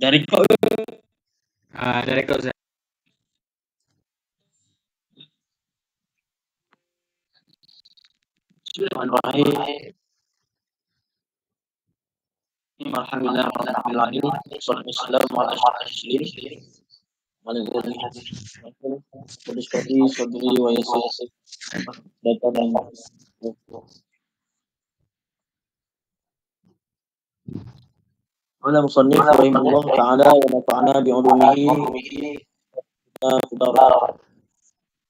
Dari kau. Dari kau Ustaz. Bismillahirrahmanirrahim. Alhamdulillah rabbil alamin. Wassalamu ala asyrafil mursalin. Wa ala alihi sadri wa yassir. Datang. Qala musannif rahimahullah ta'ala wa nafa'na bi 'ulumihi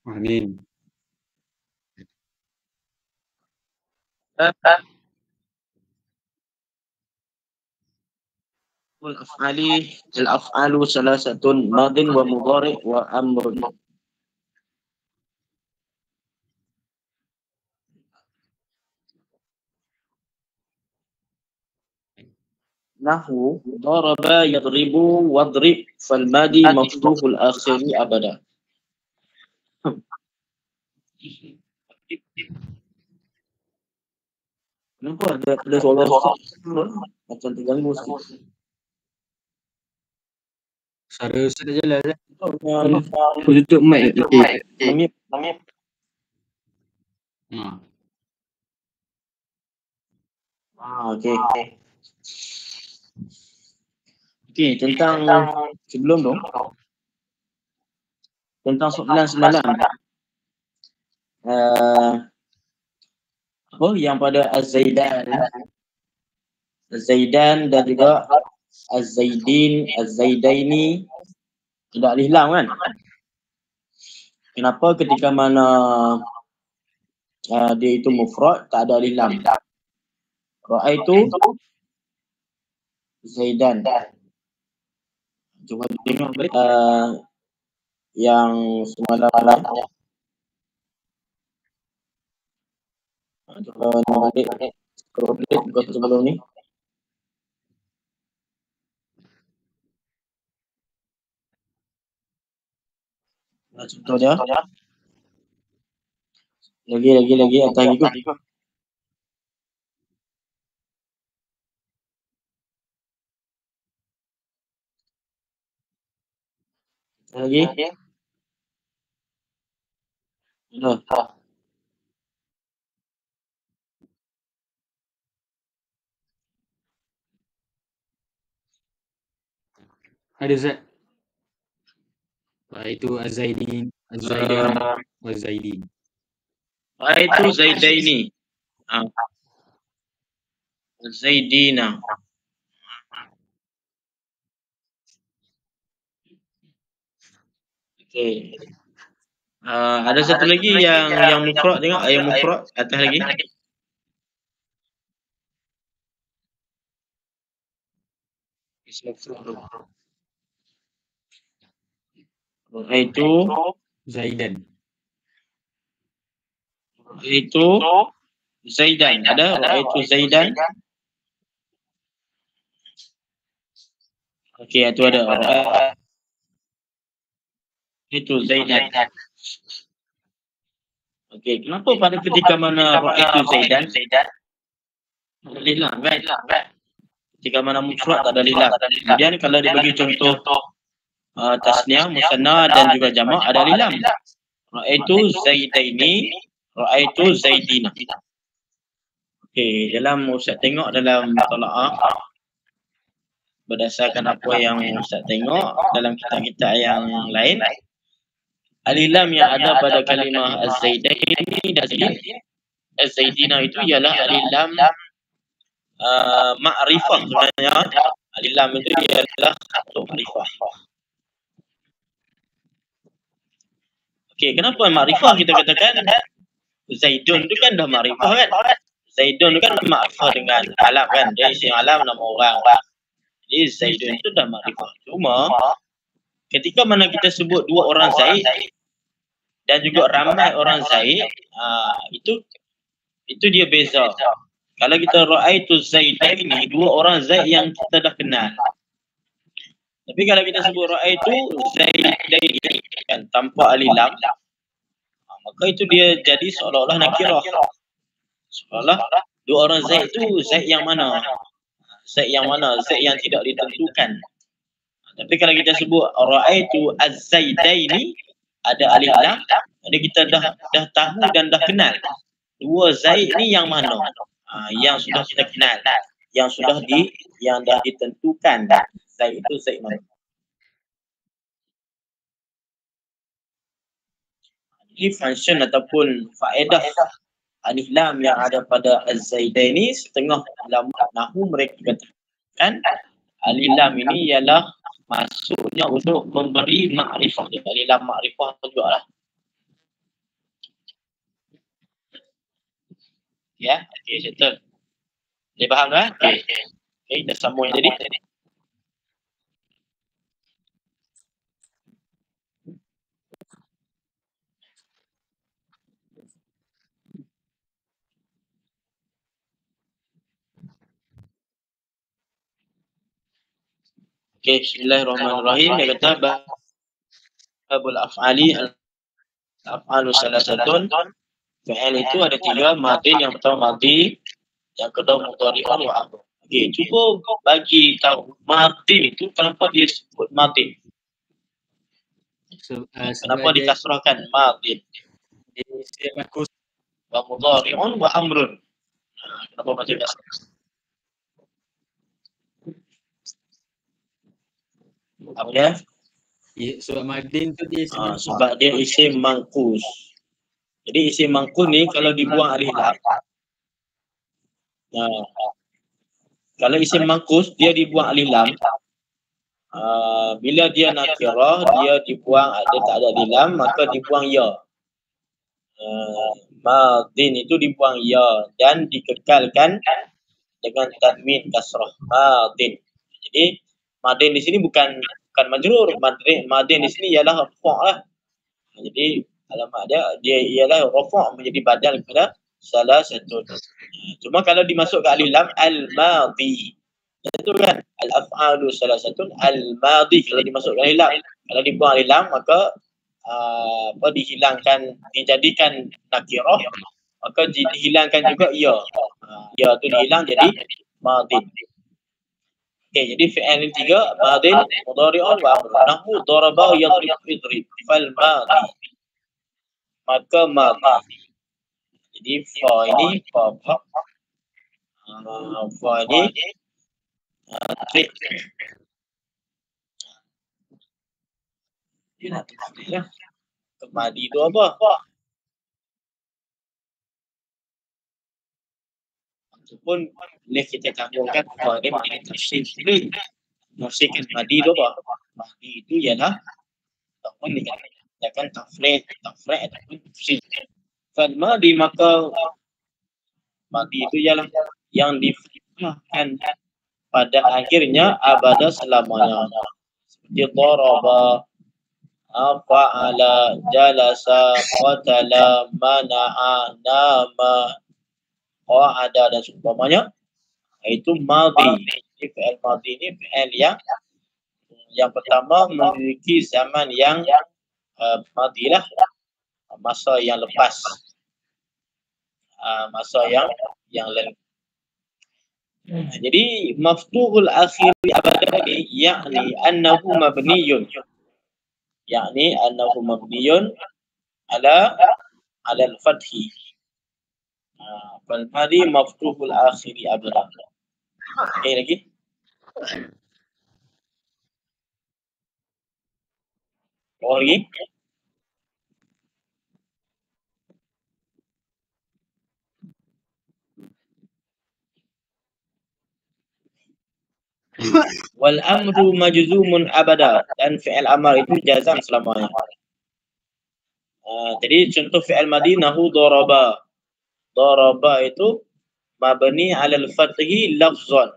Amin. Al-af'alu salasatun madin wa mudhari' wa amrun. Nahwu daraba yadribu wadrib fal madi maftuhul akhiri abada. Kenapa ada suara macam terganggu sikit? Suara Ustaz jelas. Aku tutup mic. Namip. Okey. Okey, tentang sebelum tu tentang soalan semalam. Apa yang pada Az-Zaidan dan juga Az-Zaidin, Az-Zaidaini tidak alif lam kan? Kenapa ketika mana dia itu mufrad tak ada alif lam? Ra'aitu Zaidan. Cuba tengok balik yang semalam coba balik buka sebelum ni. Contoh dia. Lagi atas ikut. Lagi. Ada Ustaz. Itu Az-Zaidin, Az-Zaidan, Az-Zaidin. Itu Zaidaini. Zaidina. Okey. Ada satu lagi yang mufrad, tengok yang mufrad atas lagi. Itu Zaidan. Itu Zaidan. Ada itu Zaidan. Okey, itu ada. Itu Zaidan. Okey, kenapa pada ketika mana itu Zaidan alif lam kan? Ketika mana mufrad tak ada alif lam. Kemudian kalau dibagi contoh tasniah, musanna dan juga jamak ada alif lam. Ra'aitu Zaidaini, ra'aitu Zaidina. Okey, dalam Ustaz tengok dalam tola'ah berdasarkan apa yang Ustaz tengok dalam kitab-kitab yang lain, alif lam yang ada pada kalimah Az-Zaidaini dan Az-Zaidina itu ialah alif lam ma'rifah sebenarnya. Alif lam itu ialah satu ma'rifah. Okey, kenapa ma'rifah kita katakan? Zaidun itu kan dah ma'rifah kan? Zaidun itu kan ma'rifah dengan alam kan? Dia isim alam nama orang. Jadi Zaidun itu dah ma'rifah. Cuma ketika mana kita sebut dua orang Zaid dan juga ramai orang Zaid, itu dia beza. Kalau kita ra'aitu Zaidaini, dua orang Zaid yang kita dah kenal. Tapi kalau kita sebut ra'aitu Zaidaini kan tanpa alif lam, maka itu dia jadi seolah-olah nakirah. Seolah dua orang Zaid itu Zaid yang mana? Zaid yang mana? Zaid yang tidak ditentukan. Tapi kalau kita sebut ra'aitu az-zaidaini ada alif lam, jadi kita dah tahu dan dah kenal. Dua Zaid ni yang mana? Yang sudah kita kenal, yang dah ditentukan Zaid itu Zaid mana. Jadi function ataupun faedah alif lam yang ada pada az-zaidaini, setengah ulama nahwu mereka katakan alif lam ini ialah maksudnya untuk memberi makrifah. Alif lam makrifah jugalah. Ya, okey, settle. Boleh faham dah? Okey. Okey, dah sambung yang tadi. Okey, bismillahirrahmanirrahim. Dia kata babul af'ali al-af'alu salasatun. Fi'il itu ada 3, madin yang pertama madhi, yang kedua mudhari'un wa amr. Okey, cuba bagi tahu madin itu kenapa dia sebut madin? Kenapa dikasrahkan madin? Dia isim makus. Wa mudhari'un wa amrun. Kenapa baca kasrah? Apa dia? Sebab madin tu dia isim makus. Sebab dia isim mangkus. Jadi isim mangkus ni kalau dibuang alif lam. Kalau isim mangkus dia dibuang alif lam. Bila dia nakirah, dia dibuang, dia tak ada alif lam, maka dibuang ya. Madin itu dibuang ya dan dikekalkan dengan tanwin kasrah. Madin. Jadi madin di sini bukan majrur. Madin di sini ialah rafa' lah. Jadi alamat dia ialah rafa' menjadi badal kepada salah satu. Cuma kalau dimasuk ke alif lam al-madhi. Itu kan al-af'alu salasatun al-madhi kalau dimasukkan alif lam. Kalau dibuang alif lam maka dihilangkan, dijadikan nakirah, maka dihilangkan juga ya. Ya tu dihilang jadi madin. Okey, jadi fi'il yang 3 madin, mudhari'un wa amr. Nahwu daraba yadrib idrib fal madhi. Maka madhi. Jadi fa ini trik. Dia nak tafsir lah. Madhi tu apa? Ataupun boleh kita gabungkan fa ni menjadi tafsir sendiri. Tafsirkan madhi tu apa? Madhi itu ialah ataupun dikatakan tafrid ataupun tafsir. Fal madhi, maka madhi itu ialah yang difahamkan pada akhirnya abada selamanya. Seperti daraba, fa'ala, jalasa, qatala, mana'a, nama, qa'ada dan seumpamanya. Itu madhi. Fi'il madhi ini fi'il yang pertama memiliki zaman yang madhi lah, masa yang lepas, masa yang lalu. Jadi maftuhul akhir abadan ini yakni annahu mabniyun. Yakni annahu mabniyun ala al-fathi. Fal madhi maftuhul akhir abadan. Okey lagi? Oh lagi? Wal amru majzumun abada, dan fi'il amar itu jazam selamanya. Jadi contoh fi'il madhi nahu daraba. Daraba itu mabni 'alal fathi lafzan.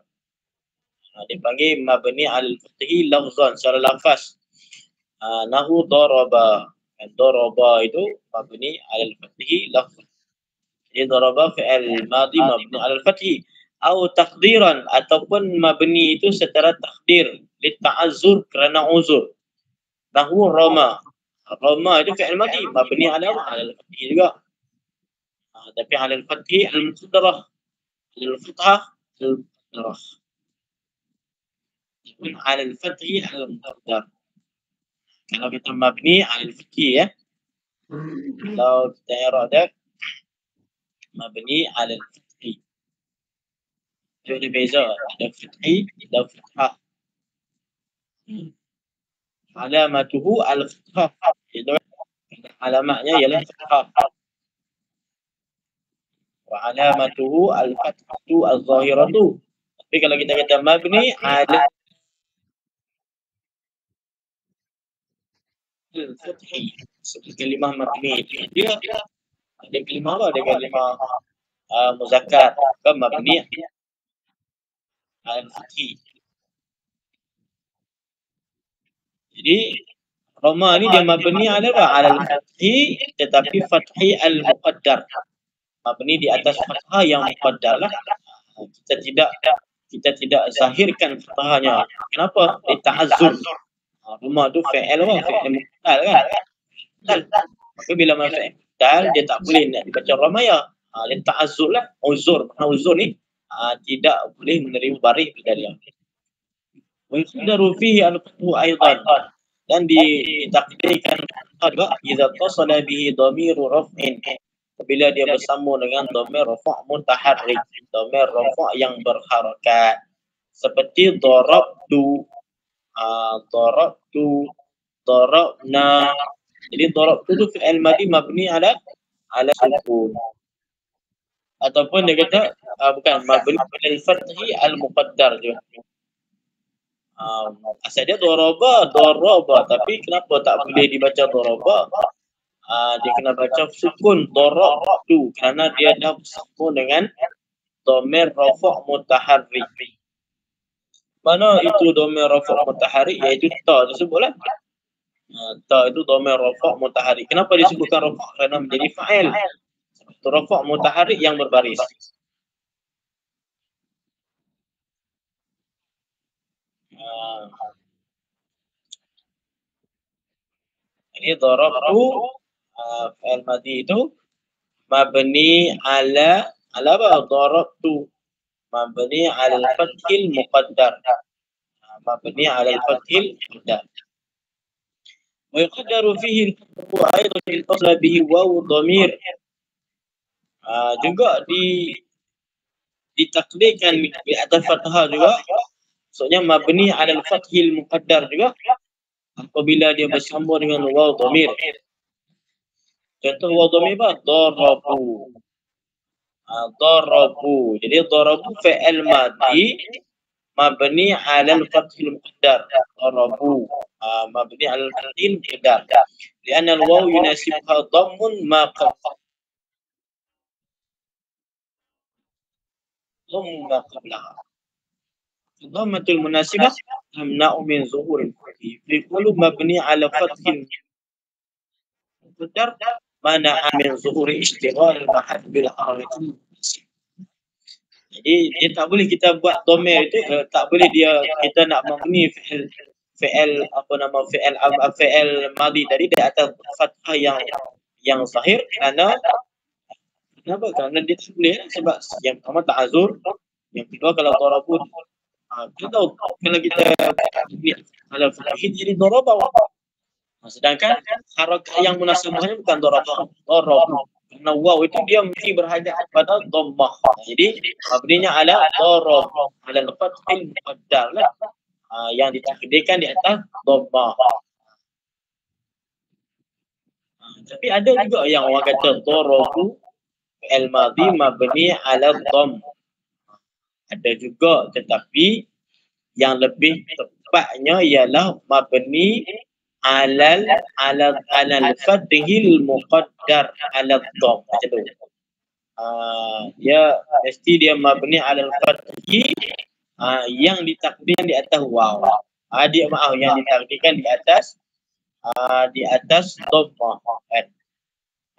Dipanggil mabni 'alal fathi lafzan secara lafaz. Nahu daraba. Daraba itu mabni 'alal fathi lafzan. Jadi daraba fi'il madhi mabni 'alal fathi. Atau takdiran, ataupun mabni itu secara takdir li ta'azzur, kerana uzur. Nahu rama. Rama itu fi'il madhi mabni 'alal fathi juga. Tapi 'alal fathi al-muqaddarah, al-fathah al-muqaddarah. ataupun 'ala al-fathi al-muqaddar. Kalau kita mabni 'ala al-fathi ya. Kalau kita i'rab mabni 'ala al-fathi. Itu ada beza, ada fathi, ada fathah. Alamatuhu al-fathah. Itu alamatnya ialah fathah. Wa alamatuhu al-fathatu al-zahiratu. Tapi kalau kita kata mabni 'ala al-fathi, seperti kalimah mabni dia ada kalimah apa? Ada kalimah muzakkar, kan mabni al-fathi. Jadi Roma ni dia mabni ala apa? Ala al-fathi, tetapi fathi al-muqaddar. Mabni di atas fathah yang muqaddar lah. Kita tidak zahirkan fathahnya. Kenapa? Dia ta'azzur. Roma tu fi'il apa? Fi'il muqaddar kan? Maka bila fi'il muqaddar dia tak boleh nak dibaca ramaya. Dia ta'azzur lah. Uzur. Uzur ni tidak boleh menerima baris dari dia. Wa yuqdaru fihi al-fathu aidan. Dan ditakdirkan juga idza tasala bihi dhamiru raf'in, apabila dia bersambung dengan dhamir rafa' mutaharrik, dhamir rafa' yang berharakat, seperti darabtu, darabna. Jadi darabtu itu fi'il madhi mabni ala sukun, ataupun dia kata bukan mabni al fathi al muqaddar juga. Asal dia daraba, tapi kenapa tak boleh dibaca daraba? Dia kena baca sukun darabtu kerana dia dah bersambung dengan dhamir rafa' mutaharrik. Mana itu dhamir rafa' mutaharrik? Iaitu ta tersebutlah. Ta itu dhamir rafa' mutaharrik. Kenapa disebutkan rafa'? Kerana menjadi fa'il. Itu rafa' mutaharrik yang berbaris. Ini darabtu fi'il madhi itu mabni ala apa? Darabtu mabni ala al-fathil muqaddar. Mabni ala al-fathil muqaddar. Wa yuqaddaru fihi al-fathu aidan al-fasl bihi waw dhamir. Juga ditakdirkan di atas fathah juga. Maksudnya mabni ala al-fathil muqaddar juga apabila dia bersambung dengan waw dhamir. Contoh waw dhamir apa? Darabu. Darabu. Jadi darabu fi'il madhi mabni 'ala al-fathil muqaddar. Darabu mabni 'ala al-fathil muqaddar. Lianna al-waw yunasibha dhammun ma qablaha. Dhammatul munasibah tamna'u min zuhuril fathi. Fi kullu mabni 'ala fathil muqaddar mana'a min zuhuri ishtighal mahad bil harfi. Jadi dia tak boleh kita buat dhamir itu, tak boleh kita nak mabni fi'il madhi tadi di atas fathah yang zahir kerana kenapa? Kerana dia tak boleh sebab yang pertama ta'azzur, yang kedua kalau darabu kalau kita kalau fathah jadi daraba. Sedangkan harakat yang munasabahnya bukan daraba. Karena waw itu dia mesti berhadap pada dhammah. Jadi mabninya ala darab ala al-fathil muqaddar lah. Yang ditakdirkan di atas dhammah. Tapi ada juga yang orang kata darabu fi'il madhi mabni ala dhamm. Ada juga, tetapi yang lebih tepatnya ialah mabni ala al-fathil muqaddar ala dhamm. Macam tu. Dia mesti dia mabni ala al-fathi yang ditakdirkan di atas waw. Yang ditakdirkan di atas dhammah.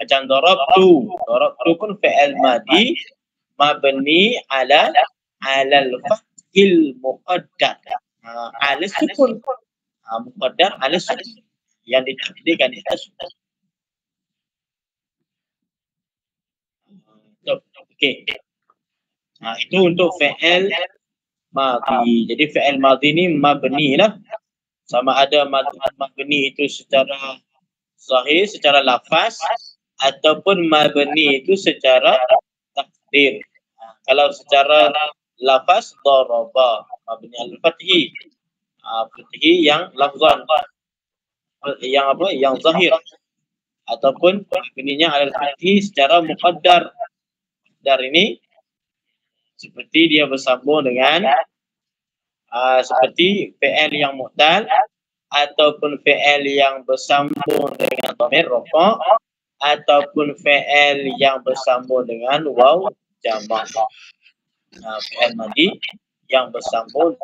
Macam darabtu pun fi'il madhi mabni ala al-fathil muqaddar. Ala sukun. Muqaddar ala sukun yang ditakdirkan di atas sukun. Okey. Itu untuk fi'il madhi. Jadi fi'il madhi ni mabni lah. Sama ada mabni itu secara sahih, secara lafaz, ataupun mabni itu secara takdir. Kalau secara lafaz, daraba, mabni al-fathi. Fathi yang lafzan, yang apa? Yang zahir. Ataupun mabninya al-fathi secara muqaddar. Dari ini seperti dia bersambung dengan seperti fi'il yang mu'tal ataupun fi'il yang bersambung dengan dhamir rafa ataupun fi'il yang bersambung dengan waw jamak. Fi'il madhi yang bersambung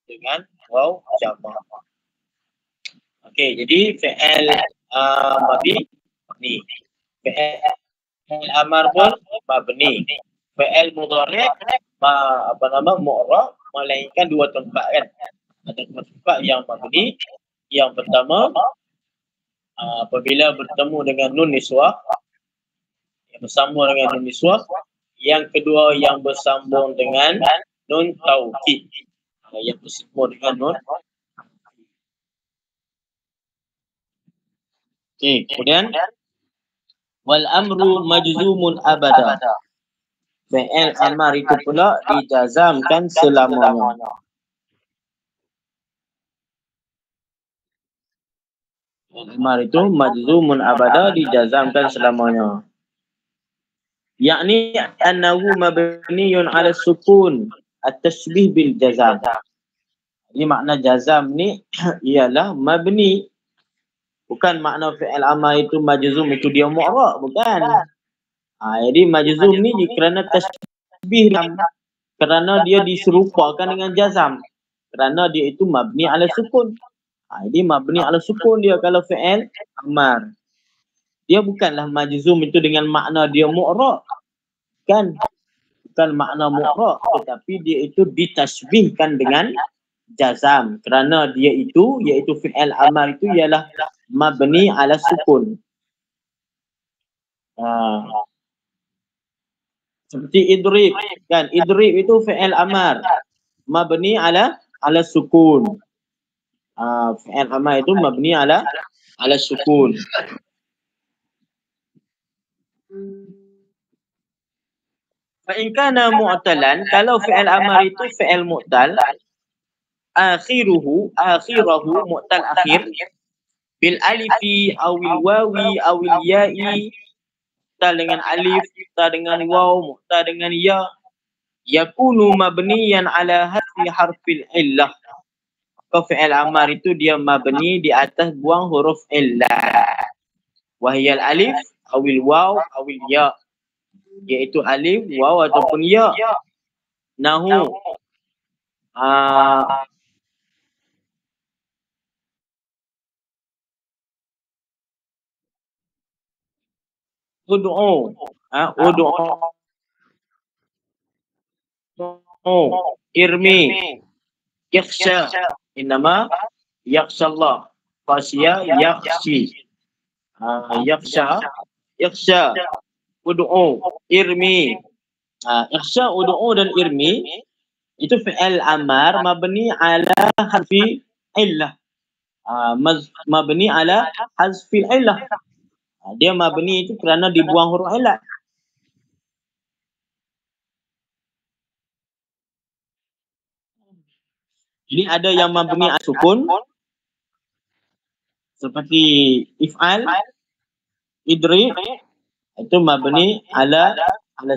dengan waw jamak. Okey, jadi fi'il madhi ni. Fi'il amar pun mabni. Fi'il mudhari' mu'rab, melainkan dua tempat kan. Ada dua tempat yang mabni. Yang pertama apabila bertemu dengan nun niswah, yang bersambung dengan nun niswah. Yang kedua yang bersambung dengan nun taukid, yang bersambung dengan nun. Okey, kemudian wal amru majzumun abada. Fi'il amar itu pula dijazamkan selamanya. Amar itu majzumun abada, dijazamkan selamanya. Yakni annahu mabniyun ala sukun at-tashbih bil jazam. Jadi makna jazam ni ialah mabni. Bukan makna fi'il amar itu majzum itu dia mu'rab, bukan. Jadi majzum ni kerana tasbih, kerana dia diserupakan dengan jazam, kerana dia itu mabni ala sukun. Jadi mabni ala sukun dia kalau fi'il amar. Dia bukanlah majzum itu dengan makna dia mu'rab, kan? Bukan makna mu'rab, tetapi dia itu ditasbihkan dengan jazam, kerana dia itu iaitu fi'il amar itu ialah mabni ala sukun. Seperti idrib kan, idrib itu fi'il amar mabni ala sukun. Fi'il amar itu mabni ala sukun. Fa in kana mu'talan, kalau fi'il amar itu fi'il mu'tal, akhirahu mu'tal akhir bil alifi awil wawi awil ya'i, mu'tal dengan alif, mu'tal dengan waw, mu'tal dengan ya, yakunu mabniyan ala hadfi harfil illah. Maka fi'il amar itu dia mabni di atas buang huruf illah. Wahiyal alif awil waw awil ya, iaitu alif, waw ataupun ya. Nahu ud'u, irmi, yakhsha, innama yakhsha Allah, khasya yakhshi, yakhsha, ud'u, irmi. Yakhsha, ud'u dan irmi itu fi'il amar mabni ala harfi illah. Mabni ala hazfil illah. Dia mabni itu kerana dibuang huruf illah. Jadi ada yang mabni ala sukun seperti if'al, idri, itu mabni ala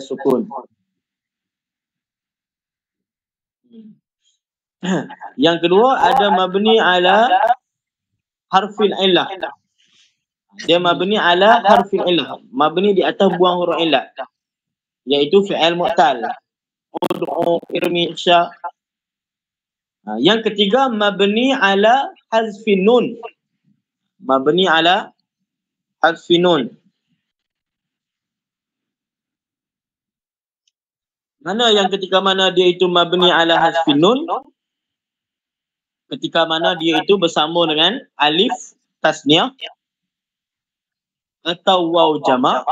sukun. Yang kedua ada mabni ala harfil illah. Dia mabni ala harfil illah, mabni di atas buang huruf illah, iaitu fi'il mu'tal, ud'u, irmi, yakhsha. Yang ketiga mabni ala hazfin nun, mabni ala hazfin nun. Mana yang ketika mana dia itu mabni ala hazfin nun? Ketika mana dia itu bersambung dengan alif tasniah atau waw jamak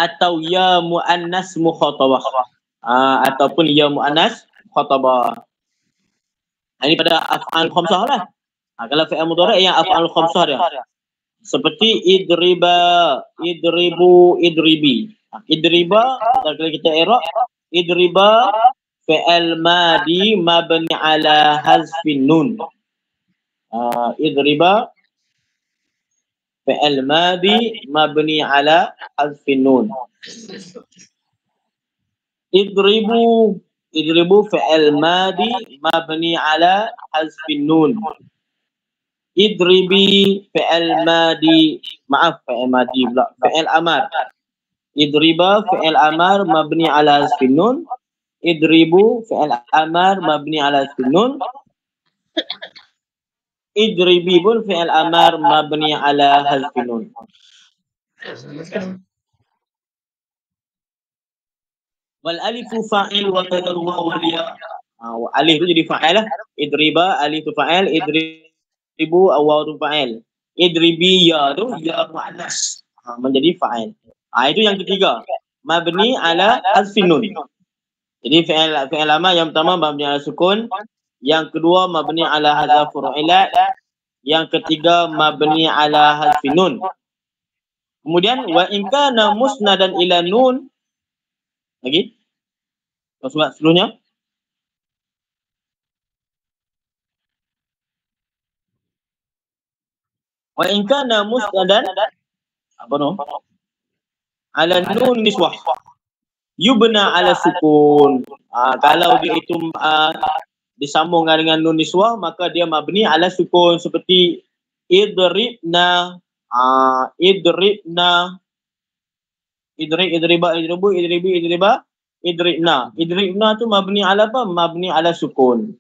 atau ya muannas mukhatabah. Ataupun ya muannas mukhatabah. Ini pada af'al khamsah lah. Kalau fi'il mudhari' yang af'al khamsah dia. Seperti idriba, idribu, idribi. Idriba, kalau kita i'rab, idriba fi'il madi mabni ala hazfin nun. Idriba fi'il madi mabni ala hazfin nun. Idribu fi'il madi mabni ala hazfin nun. Idribi fi'il madi, maaf fi'il madi pula, fi'il amar. Idriba fi'il amar mabni ala hazfin nun. Idribu fi'il amar mabni ala hazfin nun. Idribi pun fi'il amar mabni ala hazfin nun. Wal alifu fa'il wa kadar waw wal ya. Alif tu jadi fa'il lah. Idriba alif tu fa'il, idribu waw tu fa'il. Idribi ya tu ya muannas. Menjadi fa'il. Itu yang ketiga. Mabni ala hazfin nun. Jadi fi'il amar yang pertama mabni ala sukun, yang kedua mabni ala hadzaf fu'ilat, yang ketiga mabni ala hazfin nun. Kemudian wa in kana musnadan ila nun. Lagi? Surat sebelumnya. Wa in kana musnadan apa no? Ala nun niswah. Yubna ala sukun. Kalau dia itu disambung dengan nun niswah, maka dia mabni ala sukun seperti idribna, idribna, idriba, idribu, idribi, idriba, idribna. Idribna tu mabni ala apa? Mabni ala sukun.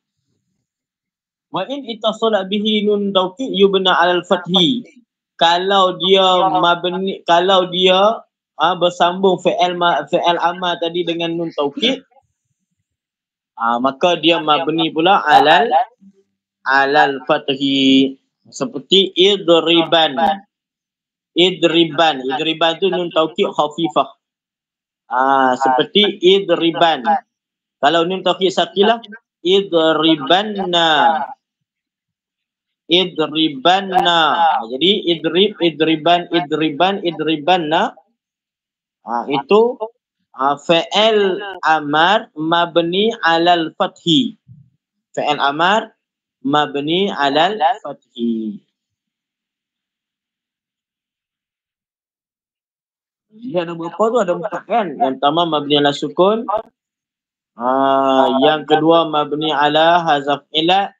Wa in ittasala bihi nun tawkid yubna ala al-fathi. Kalau dia mabni, kalau dia bersambung fi'il amar tadi dengan nun taukid, maka dia mabni pula alal fathi. Seperti idriban. Idriban tu nun taukid khafifah. Seperti idriban. Kalau nun taukid sakilah, idribanna. Idribanna. Jadi idriban, idribanna. Itu fi'il amar mabni alal fathi. Fi'il amar mabni alal fathi. Jadi ada berapa tu? Ada 4 kan? Yang pertama mabni ala sukun. Yang kedua mabni ala hazaf ilat.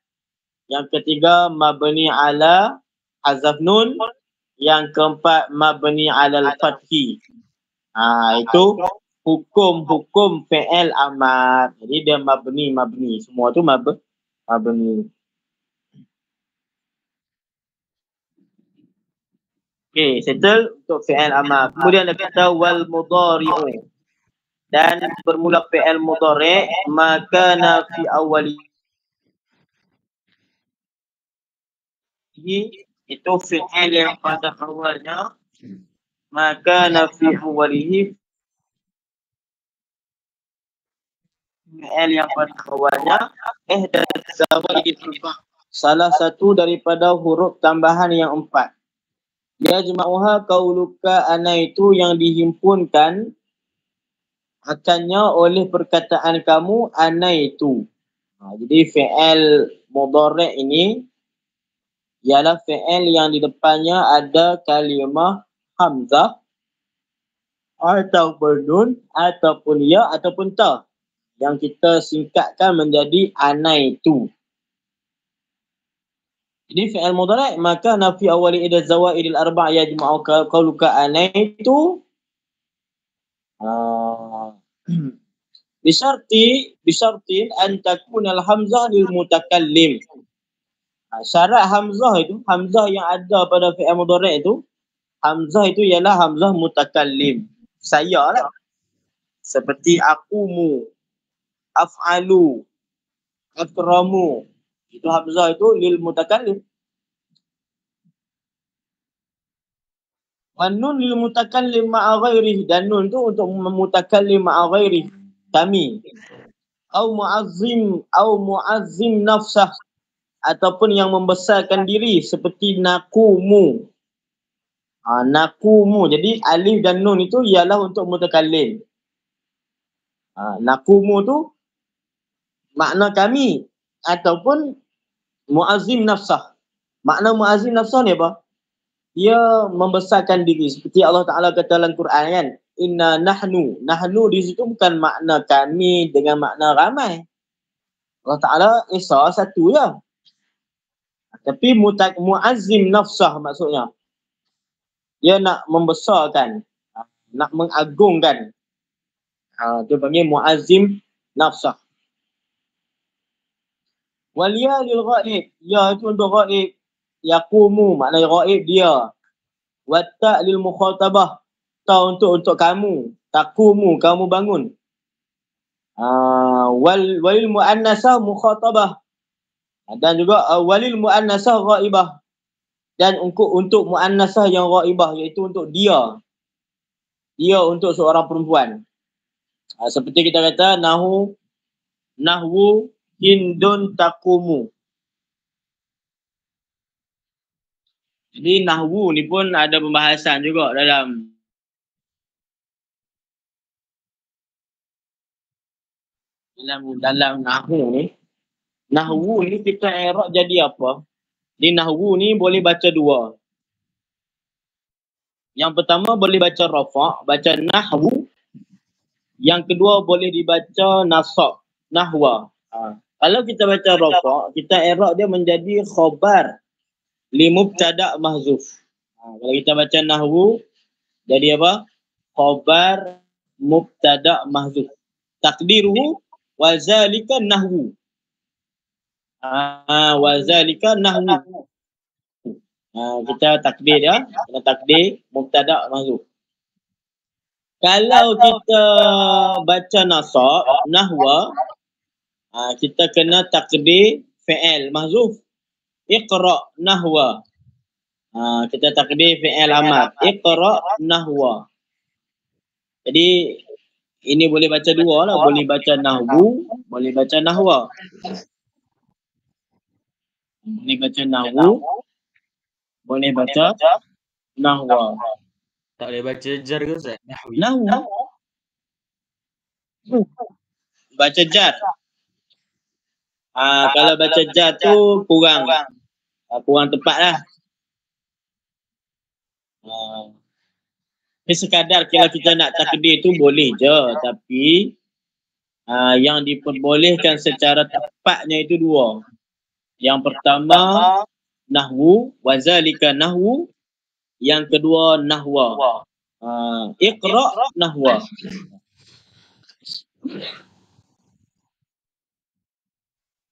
Yang ketiga mabni ala hazaf nun. Yang keempat mabni alal fathi. Itu hukum-hukum fi'il amar. Jadi dia mabni. Semua tu mabni. Okey, settle untuk fi'il amar. Kemudian ada kata wal mudhari'u. Dan bermula fi'il mudhari' maka fi awali itu fi'il yang pada awalnya maka fi awalihi fi'il yang pada awalnya salah satu daripada huruf tambahan yang 4. Yajma'uha qauluka ana itu yang dihimpunkan akannya oleh perkataan kamu ana itu. Jadi fi'il mudhari' ini ialah fi'il yang di depannya ada kalimah hamzah ataupun nun ataupun ya ataupun ta yang kita singkatkan menjadi ana itu. Jadi fi'il mudhari' maka nafi awali ida zawaidil arba' yajma'u qauluka ana itu bishartin an takuna al-hamzah lil mutakallim. Syarat hamzah itu, hamzah yang ada pada fi'il mudhari' itu, hamzah itu ialah hamzah mutakallim. Saya lah. Seperti akumu, af'alu, akramu. Itu hamzah itu lil mutakallim. Wan nun lil mutakallim ma'a ghairihi, dan nun tu untuk mutakallim ma'a ghairihi, kami. Au muazzim nafsah, ataupun yang membesarkan diri seperti nakumu. Nakumu. Jadi alif dan nun itu ialah untuk mutakallim. Nakumu tu makna kami, ataupun muazzim nafsah. Makna muazzim nafsah ni apa? Dia membesarkan diri, seperti Allah Ta'ala kata dalam Quran kan, inna nahnu. Nahnu di situ bukan makna kami dengan makna ramai. Allah Ta'ala Esa satu je. Tapi muazzim nafsah maksudnya, dia nak membesarkan, nak mengagungkan. Dia panggil muazzim nafsah. Wal ya lil ghaib, ya itu untuk ghaib. Yaqumu maknanya ghaib dia. Wa ta lil mukhatabah, ta untuk kamu. Taqumu, kamu bangun. Walil muannasah mukhatabah, dan juga walil muannasah ghaibah, dan untuk muannasah yang ghaibah, iaitu untuk dia untuk seorang perempuan. Seperti kita kata nahwu hindun taqumu. Jadi nahwu ni pun ada pembahasan juga dalam nahwu ni. Nahwu ni kita i'rab jadi apa? Di nahwu ni boleh baca dua. Yang pertama boleh baca rafa', baca nahwu. Yang kedua boleh dibaca nasab, nahwa. Kalau kita baca rafa', kita i'rab dia menjadi khabar li mubtada' mahzuf. Kalau kita baca nahwu jadi apa? Khabar mubtada' mahzuf. Takdiruhu wa zalika nahwu. Wa zalika nahwu. Kita takdir dia, kita takdir mubtada' mahzuf. Kalau kita baca nasab, nahwa, kita kena takdir fi'il mahzuf. Iqra' nahwa. Kita takdir fi'il amar. Iqra' nahwa. Jadi ini boleh baca dua lah. Boleh baca nahwu, boleh baca nahwa. Boleh baca nahwu, boleh baca nahwa. Tak boleh baca jar ke Ustaz? Nahwu. Baca jar. Kalau baca jar tu kurang tepat lah. Sekadar kalau kita nak takdir tu boleh je, tapi yang diperbolehkan secara tepatnya itu dua. Yang pertama nahwu, wazalika nahwu. Yang kedua nahwa. Iqra' nahwa.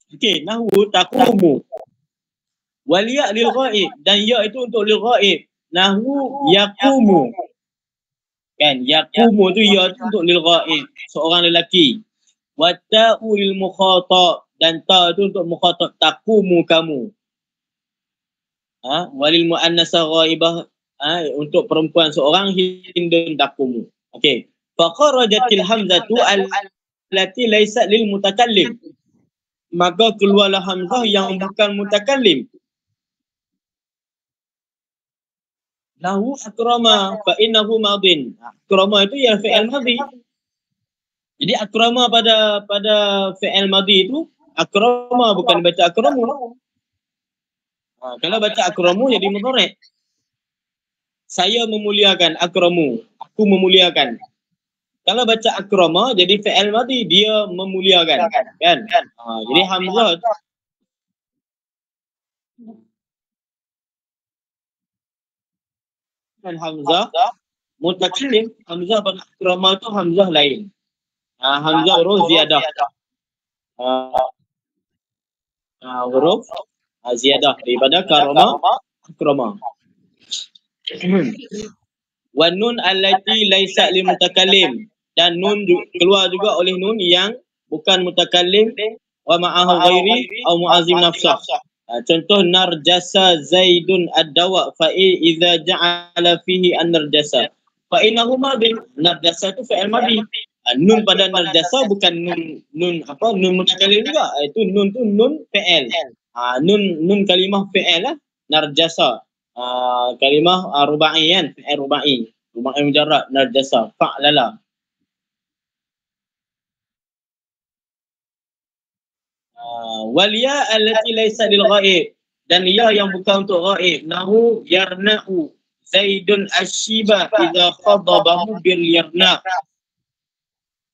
Okey, nahwu taqumu. Wal ya lil ghaib, dan ya itu untuk lil ghaib. Nahwu yaqumu. Kan, yaqumu tu ya tu untuk lil ghaib, seorang lelaki. Wa ta'u lil mukhatab, dan ta itu untuk mukhatab, taqumu kamu. Walil muannasah ghaibah, untuk perempuan seorang, hindun taqumu. Okey. Fa kharajatil hamzatu allati laysat lil mutakallim. Maka keluarlah hamzah yang bukan mutakallim. Lahu akrama fa innahu madin. Akrama itu yang fi'il madhi. Jadi akrama pada fi'il madhi itu akrama, bukan baca akramu. Kalau baca akramu jadi mudhari'. Saya memuliakan, akramu, aku memuliakan. Kalau baca akrama jadi fi'il madhi, dia memuliakan, kan? Jadi hamzah dan hamzah mutakallim, hamzah pada akrama tu hamzah lain. Hamzah huruf ziyadah. Huruf ziyadah daripada karama, akrama. Wa nun allati laysat lil mutakallim, dan nun keluar juga oleh nun yang bukan mutakallim. Wa ma'ahu ghairi au mu'azzim nafsah, Contoh narjasa Zaidun ad-dawa fa idza ja'ala fihi an-narjasa fa innahu madhi. Narjasa itu fi'il madhi. Nun pada narjasa bukan nun mutakalim juga. Itu nun tu nun fi'il. Nun kalimah fi'il lah. Narjasa. Kalimah rubaiyan, fi'il rubai. Rubai mujarrad narjasa fa'lala. Wal ya allati laysa lil ghaib, dan ya yang bukan untuk ghaib, nahu yarna'u Zaidun ashiba idza khadabahu bil yarna.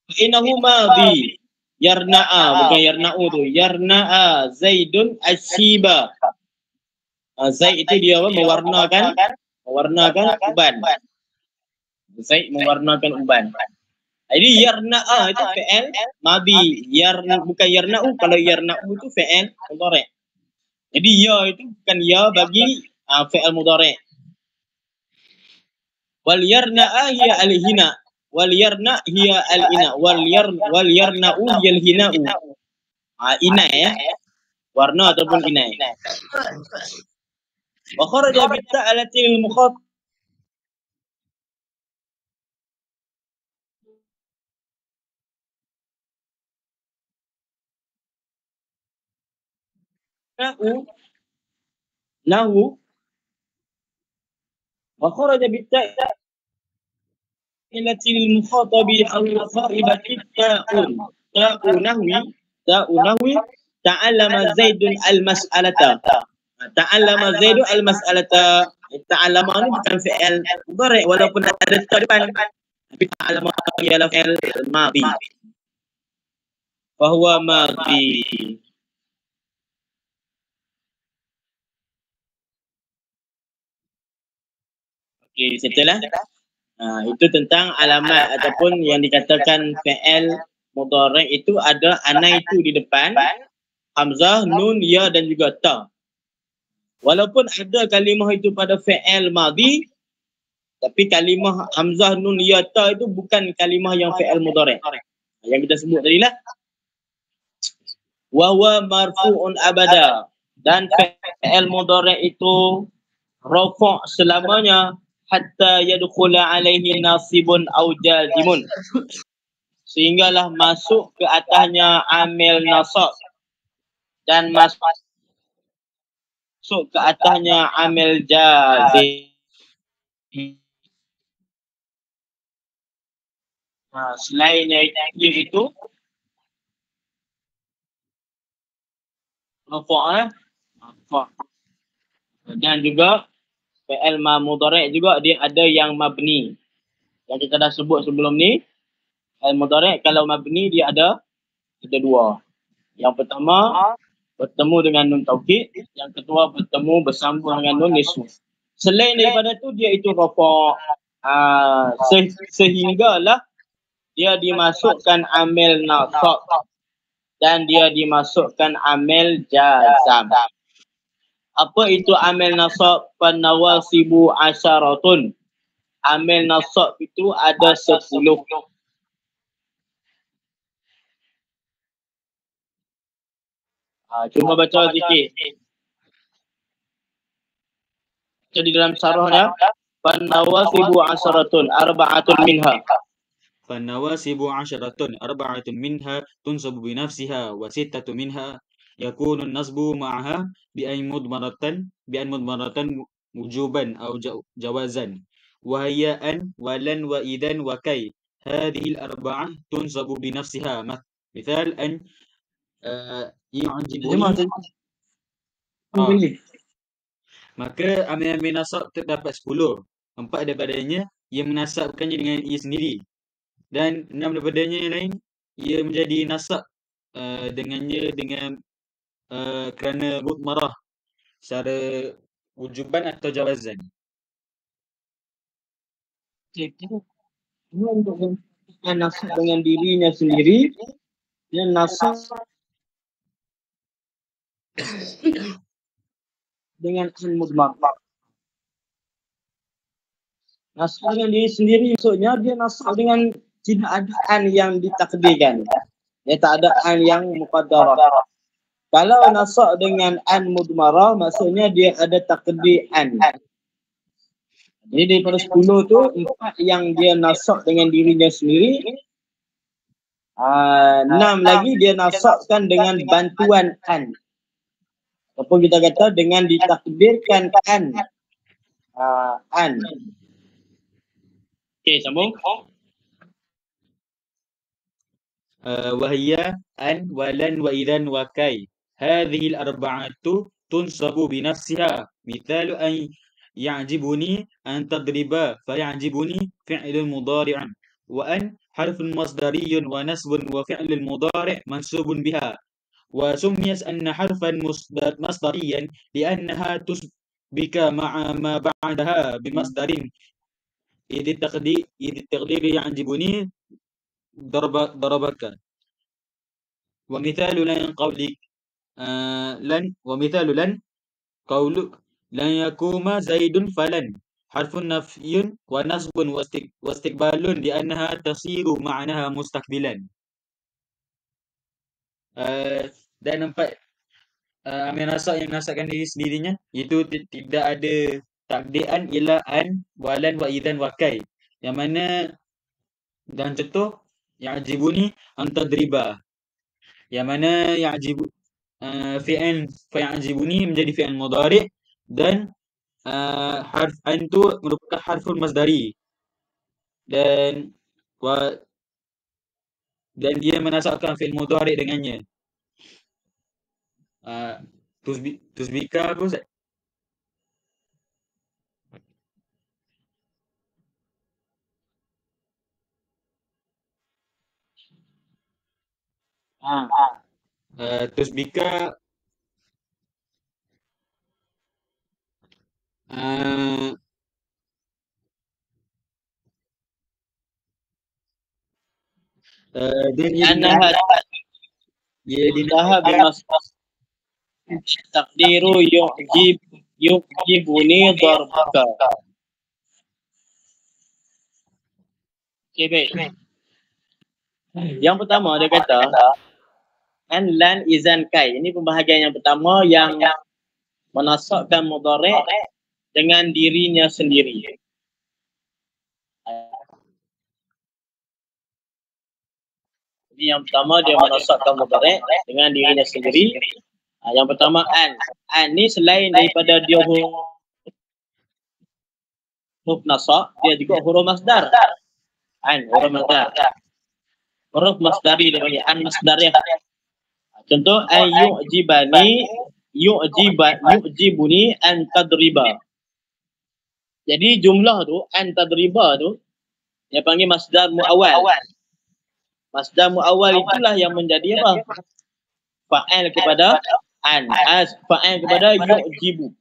Fa innahu madhi. Yarna'a bukan yarna'u tu. Yarna'a Zaidun ashiba. Zaid itu dia mewarnakan uban. Zaid mewarnakan uban. Jadi yarna'a itu fi'il madhi. Bukan yarna'u. Kalau yarna'u itu fi'il mudhari'. Jadi ya itu bukan ya bagi fi'il mudhari'. Wal yarna'a hiya al-hina. Wal yarna' hiya al-ina. Wal yarna'u hiya al-hina'u. Ina ya. Warna ataupun ina. Wa kharaja bi ta'alati al-mukhatab. Nahu wa kharaja bi ta'alati al-mukhatabi aw ghaibati ta'un nahwi ta'allama Zaidun al-mas'alata. Ta'allama Zaidun al-mas'alata. Ta'allama ni bukan fi'il mudhari' walaupun ada ta depan, tapi ta'allama ialah fi'il madhi. Fa huwa madhi. Okey, setelah itu tentang alamat ataupun yang dikatakan fi'il mudhari' itu ada ana itu di depan, hamzah, nun, ya dan juga ta. Walaupun ada kalimah itu pada fi'il madhi, tapi kalimah hamzah, nun, ya, ta itu bukan kalimah yang fi'il mudhari'. Yang kita sebut tadi lah. Wa huwa marfu'un abada, dan fi'il mudhari' itu rafa' selamanya hatta yadkhula alaihi nasibun aw jazimun, sehinggalah masuk ke atasnya amil nasab dan masuk ke atasnya amil jazim. Selainnya itu rafa', dan juga fi'il mudhari' juga dia ada yang mabni. Yang kita dah sebut sebelum ni, fi'il mudhari' kalau mabni dia ada dua. Yang pertama bertemu dengan nun taukid, yang kedua bertemu bersambung dengan nun nisbah. Selain daripada tu dia itu rafa', sehinggalah dia dimasukkan amil nasab dan dia dimasukkan amil jazam. Apa itu amil nasab? Panawasibu asyaratun. Amil nasab itu ada 10. Cuba baca sikit. Jadi dalam syarahnya, panawasibu asyaratun arba'atun minha. فالنواسب عشرة أربعة منها تنصب بنفسها وستة منها يكون النصب معها بأن مضمرة وجوبا أو جوازا، وهي أن ولن وإذا وكي. هذه الأربعة تنصب بنفسها. مثال أن يعجبني. Maka amil-amil nasab terdapat 10. 4 daripadanya ia menasabkannya dengan ia sendiri, dan 6 daripadanya yang lain ia menjadi nasab dengannya dengan kerana mudmarah secara wujuban atau jawazan. Ini untuk nasab dengan dirinya sendiri dan nasab dengan al-mudmar. Nasab dengan diri sendiri maksudnya dia nasab dengan tidak adaan yang ditakdirkan. Ya, tak adaan yang muqaddarah. Kalau nasab dengan an mudmarah, maksudnya dia ada takdir an. Jadi daripada 10 tu, 4 yang dia nasab dengan dirinya sendiri, 6 lagi dia nasabkan dengan bantuan an. Ataupun kita kata dengan ditakdirkan an. An. Okey, sambung. وهي أن ولن وإذا وكي هذه الأربعة تنصب بنفسها مثال أن يعجبني أن تضرب فيعجبني فعل مضارع وأن حرف مصدري ونسب وفعل المضارع منصوب بها وسميت أن حرفا مصدريا لأنها تسبك مع ما بعدها بمصدر إذ التقدير يعجبني ضربك ومثال لن قولك ومثال لن قولك لن يقوم زيد فلن حرف نفي ونصب واستقبال لأنها تصير معناها مستقبلا. Dan nampak amil nasab yang nasabkan diri sendirinya, itu tidak ada takdiran ialah an, walan, wa idzan, wa kai. Yang mana dalam contoh ya'jibuni antadriba. Yang mana ya'jibu fi'il fa'ya'jibuni menjadi fi'il mudhari' dan harf an itu merupakan harful masdari. Dan dia menasabkan fi'il mudhari' dengannya. Tusbika apa Ustaz? Tusbika Annaha dintaha bimas takdiru yu'jibuni darbuka. Okey, baik. Yang pertama dia kata an lan izan kai. Ini pembahagian yang pertama yang menasabkan mudhari' dengan dirinya sendiri. Jadi yang pertama dia menasabkan mudhari' dengan dirinya sendiri. Yang pertama an. An ni selain daripada dia huruf nasab, dia juga huruf masdar. An, huruf masdar. Huruf masdari dia panggil an masdariyah. Contoh an yu'jibuni an tadriba. Jadi jumlah tu an tadriba tu dia panggil masdar muawwal. Masdar muawwal itulah yang menjadi apa? Fa'il kepada an. Fa'il kepada yu'jibu.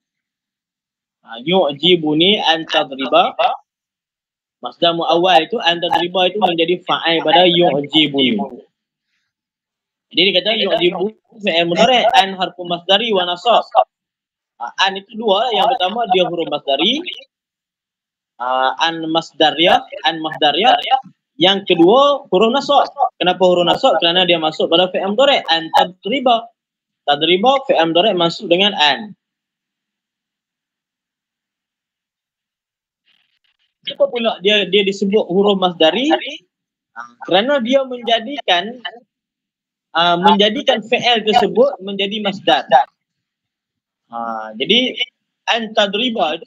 Yu'jibuni an tadriba. Masdar muawwal itu an tadriba itu menjadi fa'il pada yu'jibuni. Jadi dia kata yu'jibu fi'il mudhari' an harfu masdari wa nasab. An itu dua, yang pertama dia huruf masdari. An masdariyah. Yang kedua huruf nasab. Kenapa huruf nasab? Kerana dia masuk pada fi'il mudhari' an tadriba. Tadriba fi'il mudhari' masuk dengan an. Kenapa pula dia disebut huruf masdari? Kerana dia menjadikan fi'il tersebut menjadi masdar. Jadi an tadriba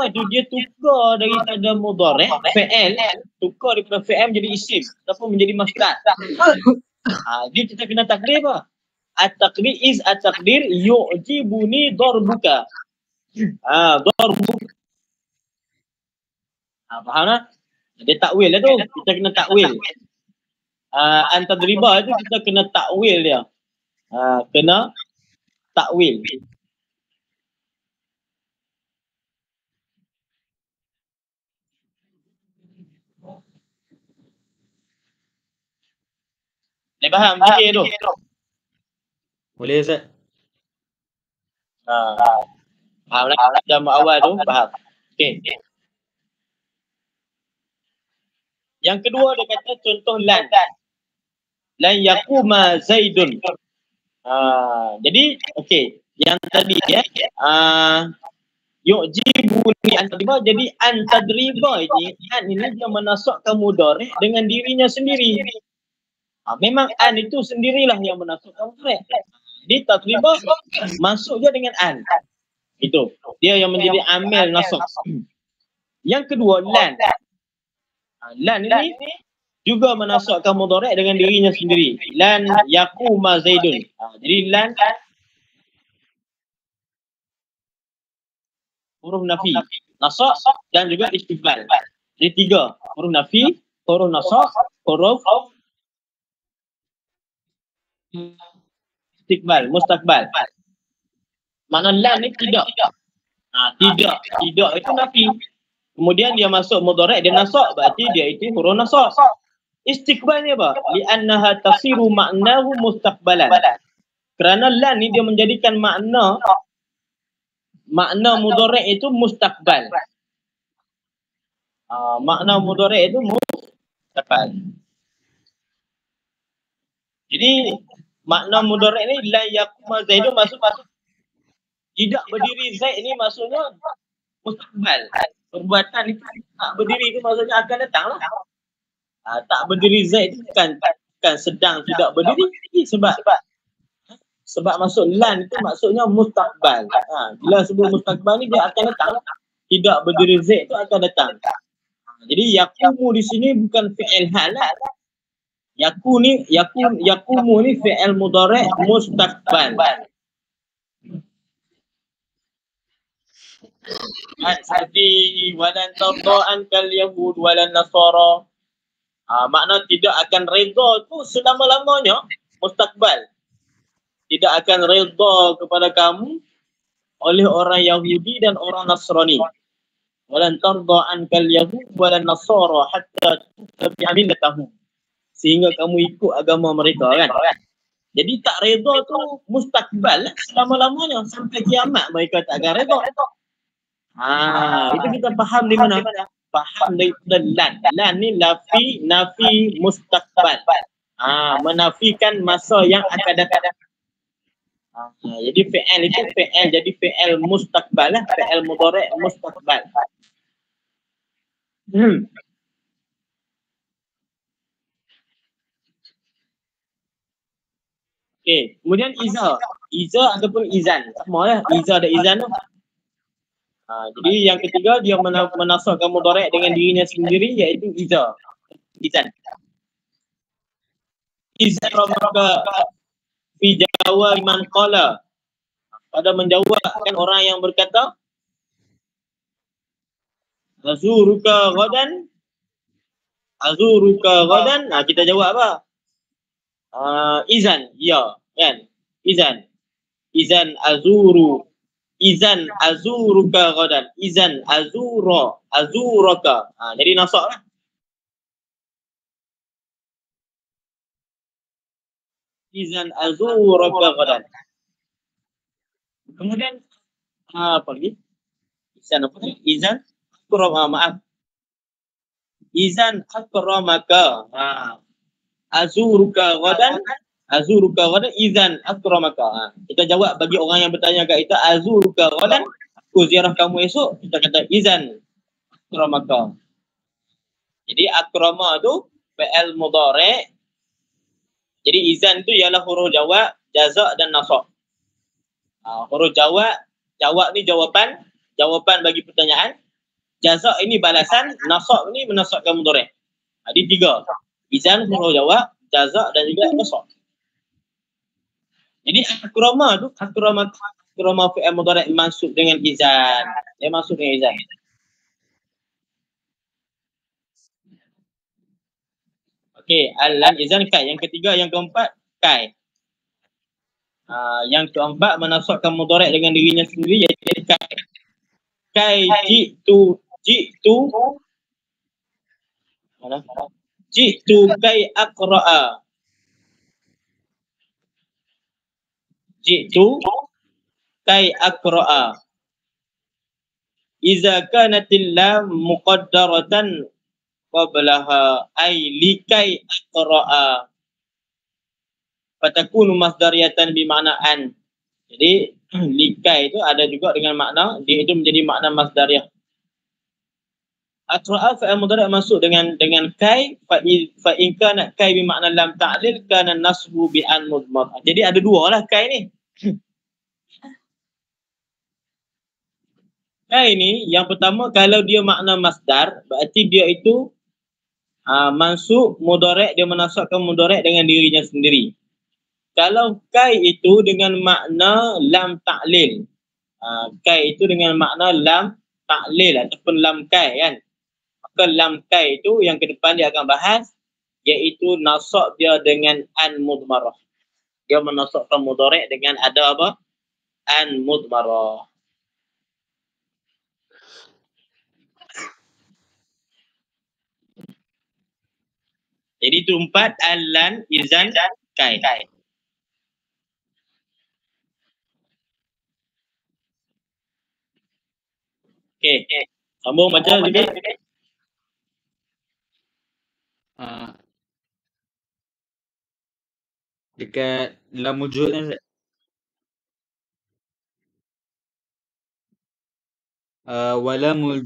itu dia tukar daripada mudhari' fi'il, tukar daripada fi'il menjadi isim ataupun menjadi masdar. Dia kita kena takdir apa? At-takdir yu'jibuni darbuka. Darbuka. Faham tak? Dia takwil lah tu. Kita kena takwil. Antadriba itu kita kena takwil dia. Kena takwil. Dia faham fikir tu? Boleh Ustaz? Faham lah. Jam awal tu faham. Okey. Yang kedua dia kata contoh lan. Lan yaquma Zaidun. Jadi okey, yang tadi ya, yu'jibu li antadriba, jadi antadriba ini, an ini dia menasabkan mudhari' dengan dirinya sendiri. Memang an itu sendirilah yang menasabkan mudhari'. Jadi tadriba masuk je dengan an. Itu. Dia yang menjadi amil nasab. Yang kedua lan. Lan ini juga menasabkan mudhari' dengan dirinya sendiri. Lan yaquma Zaidun. Jadi lan huruf nafi, nasab dan juga istiqbal. Jadi 3, huruf nafi, huruf nasab, huruf istiqbal, mustaqbal. Makna lan ni tidak. Tidak itu nafi. Kemudian dia masuk mudhari' dia nasab, berarti dia itu huruf nasab. Istiqbal ni apa? Li'annaha tasiru ma'nahu mustaqbalan. Kerana lan ni dia menjadikan makna mudhari' itu mustaqbal. Makna mudhari' itu mustaqbal. Jadi makna mudhari' ni la yaquma Zaidun masuk tidak berdiri Zaid ni maksudnya mustaqbal. Perbuatan itu tak berdiri itu maksudnya akan datanglah. Tak berdiri Zaid itu kan sedang tidak berdiri, sebab masuk lan itu maksudnya mustaqbal. Bila sebut mustaqbal ni dia akan datang. Tidak berdiri Zaid itu akan datang. Jadi yaqumu di sini bukan fi'il hal lah. Yaqumu ni fi'il mudhari' mustaqbal. Seperti walan tarda'an kal yahud walan nasara. Makna tidak akan redha tu selama-lamanya mustaqbal. Tidak akan redha kepada kamu oleh orang Yahudi dan orang Nasrani. Walan tarda'an kal yahud walan nasara hatta tattabi'a millatahum. Sehingga kamu ikut agama mereka kan. Jadi tak redha tu mustaqbal selama-lamanya sampai kiamat mereka tak akan redha. Itu kita faham di mana? Faham daripada lan. Lan ni nafi mustaqbal. Menafikan masa yang akan datang. Jadi fi'il itu jadi fi'il mustaqbal lah, fi'il mudhari' mustaqbal. Okey, kemudian iza ataupun izan. Sama lah, iza dan izan tu. Jadi yang ketiga dia menasabkan mudhari' dengan dirinya sendiri iaitu izan. Izan ramaka fi jawab man qala, pada menjawabkan orang yang berkata azuruka ghadan. Kita jawab apa? Izan, ya kan? Izan azuruka ghadan. Izan azuraka. Jadi nasab lah. Izan azuraka ghadan. Kemudian apa lagi? Izan akramaka. Azuruka ghadan izan akramaka. Kita jawab bagi orang yang bertanya kat kita azuruka ghadan, aku ziarah kamu esok, kita kata izan akramaka. Jadi akrama tu fi'il mudhari'. Jadi izan tu ialah huruf jawab, jazak dan nasab. Huruf jawab ni jawapan bagi pertanyaan. Jazak ini balasan, nasab ni menasabkan mudhari'. Jadi 3. Izan huruf jawab, jazak dan juga nasab. Jadi akrama tu akrama fi'il mudhari' masuk dengan izan. Dia masuk dengan izan. Okey, al-lan izan kai. Yang ketiga, yang keempat kai. Yang keempat menasabkan mudhari' dengan dirinya sendiri iaitu kai. Kai jitu mana? Jitu kai aqra'a. Jitu kai aqra'a. Iza kanatil lam muqaddaratan qablaha ay likai aqra'a. fatakunu masdariyatan bimakna an. Jadi likai itu ada juga dengan makna dia itu menjadi makna masdariyah. Atra'a fa'il mudhari' masuk dengan kai fa in kana kai bimakna lam ta'lil kana nasbu bi an mudmar. Jadi ada dua lah kai ni. Kai ni yang pertama kalau dia makna masdar berarti dia itu mansub mudhari' dia menasabkan mudhari' dengan dirinya sendiri. Kalau kai itu dengan makna lam ta'lil. Kai itu dengan makna lam ta'lil ataupun lam kai kan. Maka lam kai itu yang ke depan dia akan bahas iaitu nasab dia dengan an mudmarah. Dia menasabkan mudhari' dengan ada apa? An mudmarah. Jadi itu 4 al-lan, izan, kai. Okey. Sambung baca lagi. Dekat lam wujud kan Ustaz? walamul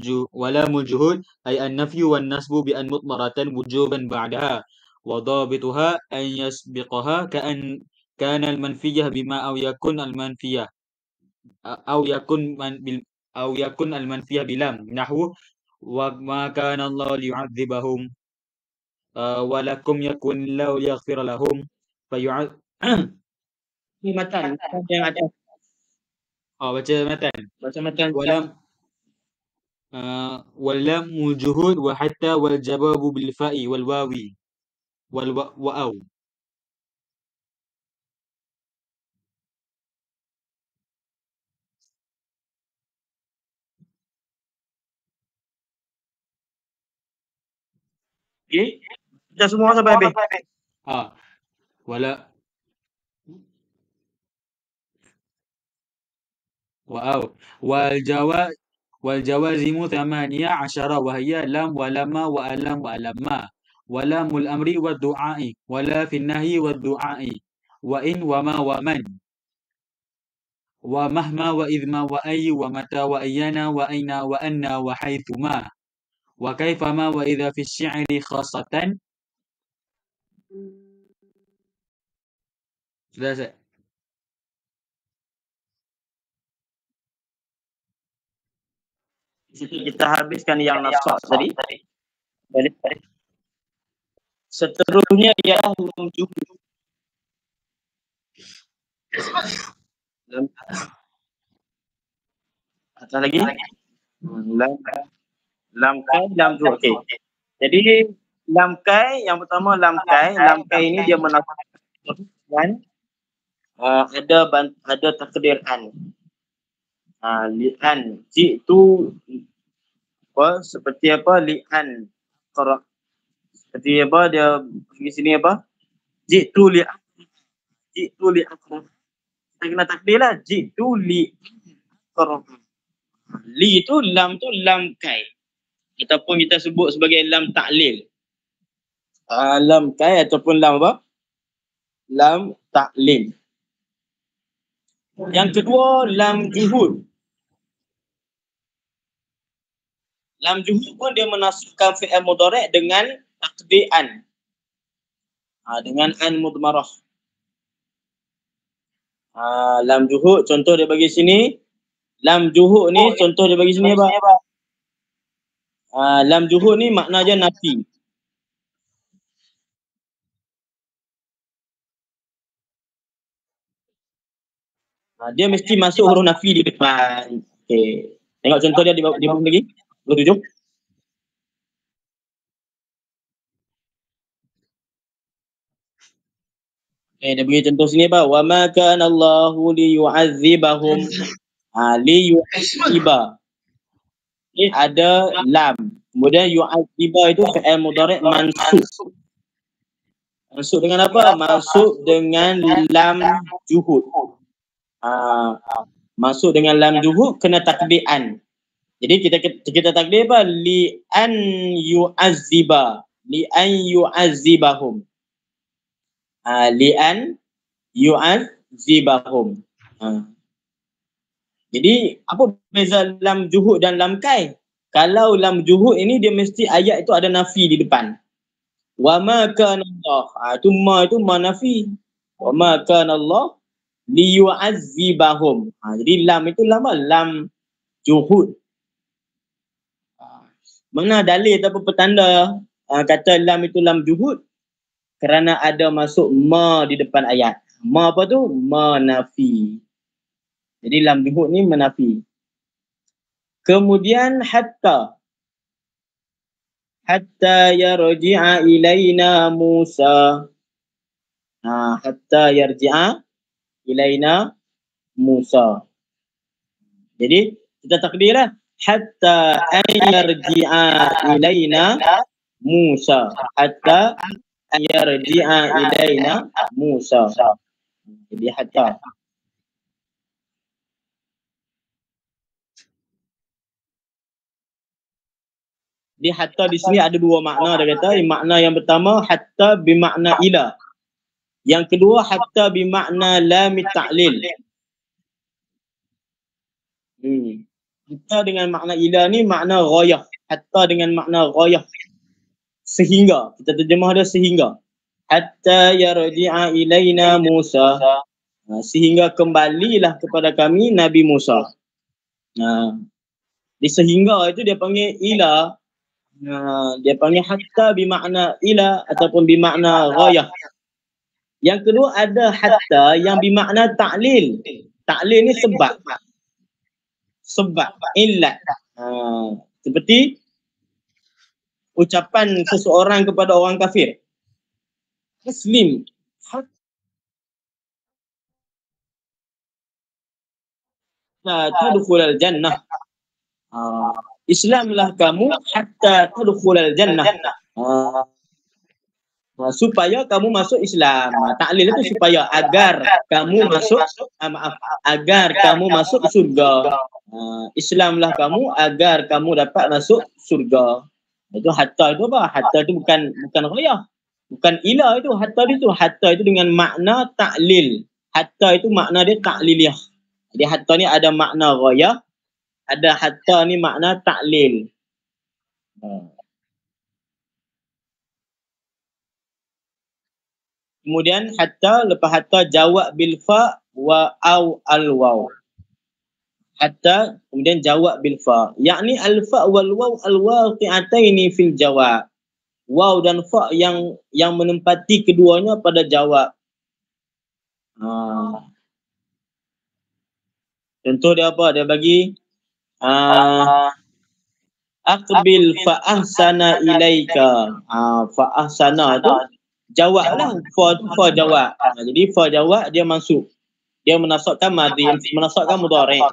juhud ay an-nafyu wan nasbu bi an mutmaratan wujuban ba'daha wa dhabituha an yasbiqaha ka an kana al-manfiyah bima aw yakun al-manfiyah aw yakun al-manfiyah bilam nahwu wa ma kana Allah liyu'adzibahum wa lakum yakun lahu yaghfir lahum fayu'ad Ni matan yang ada. baca matan. Baca matan. Walam juhud wa hatta wal jawabu bil fa'i wal wawi wal wa'aw. Okey. Kita semua sampai habis. Wala wa'aw wal jawazimu thamaniya asyara wa hiya lam wa lama wa alam wa alamma wa lamul amri wa du'ai wa la fin nahyi wa du'ai wa in wa ma wa man wa mahma wa idma wa ayyu wa mata wa ayyana wa aina wa anna wa haithuma wa kaifa ma wa idha fi syi'ri khassatan. Sudah Ustaz? Kita habiskan yang nasab tadi. Balik. Seterusnya ialah lam juhud. Atas lagi. Lam kai, lam juhud. Okey. Jadi lam kai yang pertama lam kai ini dia menasabkan ada takdir an. Li'an jitu apa seperti apa li'an qara seperti apa dia di sini apa jitu li'an kita kena takdirlah jitu li'an li itu lam kai ataupun kita sebut sebagai lam ta'lil. Lam kai ataupun lam apa? Lam ta'lil. Yang kedua lam juhud. Lam juhud pun dia menasabkan fi'il mudhari' dengan takdir an. Dengan an mudmarah. Lam juhud contoh dia bagi sini. Lam juhud ni contoh dia bagi sini apa? Lam juhud ni makna je nafi. Dia mesti masuk huruf nafi di depan. Okey. Tengok contoh dia di buku lagi. 27. Dia bagi contoh sini apa? Wa ma kana Allahu liyu'adzibahum. Liyu'azziba. Ini ada lam. Kemudian yu'azziba itu fi'il mudhari' mansub. Mansub dengan apa? Mansub dengan lam juhud. Masuk dengan lam juhud kena takdir an. Jadi kita takdir apa? Li an yu'azziba. Li an yu'azzibahum. Li an yu'adzibahum. Jadi apa beza lam juhud dan lam kai? Kalau lam juhud ini dia mesti ayat itu ada nafi di depan. Wa ma kana Allah. Itu ma itu ma nafi. Wa ma kana Allah liyu'adzibahum. Jadi lam itu lam juhud. Mana dalil ataupun petanda kata lam itu lam juhud? Kerana ada masuk ma di depan ayat. Ma apa tu? Ma nafi. Jadi lam juhud ni menafi. Kemudian hatta yarji'a ilaina Musa. Hatta yarji'a ilaina Musa. Jadi kita takdirlah hatta yarji'a ilaina Musa. Hatta yarji'a ilaina Musa. Jadi hatta. Di hatta di sini ada dua makna dia kata. Makna yang pertama hatta bermakna ila. Yang kedua hatta bermakna lam ta'lil. Hatta dengan makna ila ni makna ghayah. Hatta dengan makna ghayah. Sehingga. Kita terjemah dia sehingga. Hatta yarji'a ilaina Musa. Sehingga kembalilah kepada kami Nabi Musa. Di sehingga itu dia panggil ila. Dia panggil hatta bermakna ila ataupun bermakna ghayah. Yang kedua ada hatta yang bermakna ta'lil. Ta'lil ni sebab. Sebab, illat. Seperti ucapan seseorang kepada orang kafir. Muslim. Hatta tadkhulal jannah. Islamlah kamu hatta tadkhulal jannah. Supaya kamu masuk Islam. Ta'lil itu supaya agar kamu masuk agar kamu masuk surga. Islamlah kamu agar kamu dapat masuk surga. Itu hatta itu apa? Hatta itu bukan ghayah. Bukan ila itu, hatta itu. Hatta itu dengan makna ta'lil. Hatta itu makna dia ta'liliyah. Jadi hatta ni ada makna ghayah. Ada hatta ni makna ta'lil. Kemudian hatta, lepas hatta jawab bil fa wa au al waw. Hatta kemudian jawab bil fa. Yakni al fa wal waw al waqi'ataini fil jawab. Waw dan fa yang menempati keduanya pada jawab. Contoh dia apa? Dia bagi aqbil fa ahsana ilaika. Fa ahsana tu jawablah, fa jawab. Jadi fa jawab dia masuk. Dia menasabkan madhi, menasabkan mudhari'.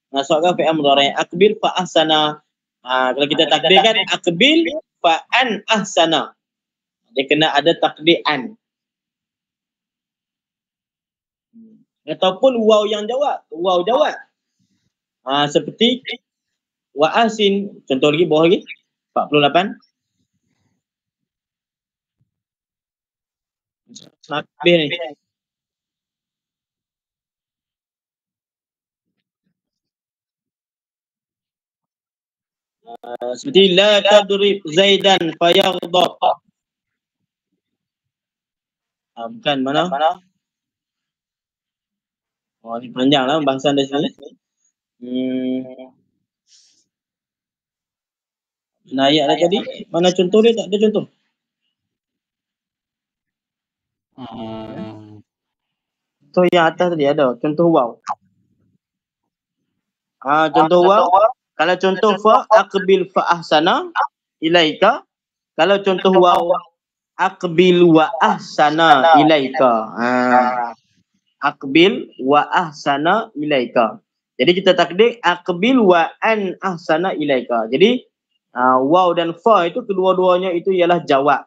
Menasabkan fi'il mudhari'. Aqbil fa ahsana. Kalau kita takdirkan aqbil fa an ahsana. Dia kena ada takdir an. Ataupun waw yang jawab. Waw jawab. Seperti wa ahsin. Contoh lagi, bawah lagi. 48. Habis ni. Seperti la tadrib Zaidan fayaghdab. Bukan mana? Ni panjanglah bahasan dari sini. Mana ayat dah tadi? Mana contoh dia? Tak ada contoh. Contoh yang atas tadi ada. Contoh waw. Contoh waw. Kalau contoh fa, aqbil fa ahsana ilaika. Kalau contoh waw, aqbil wa ahsana ilaika. Aqbil wa ahsana ilaika. Jadi kita takdir aqbil wa an ahsana ilaika. Jadi waw dan fa itu kedua-duanya itu ialah jawab.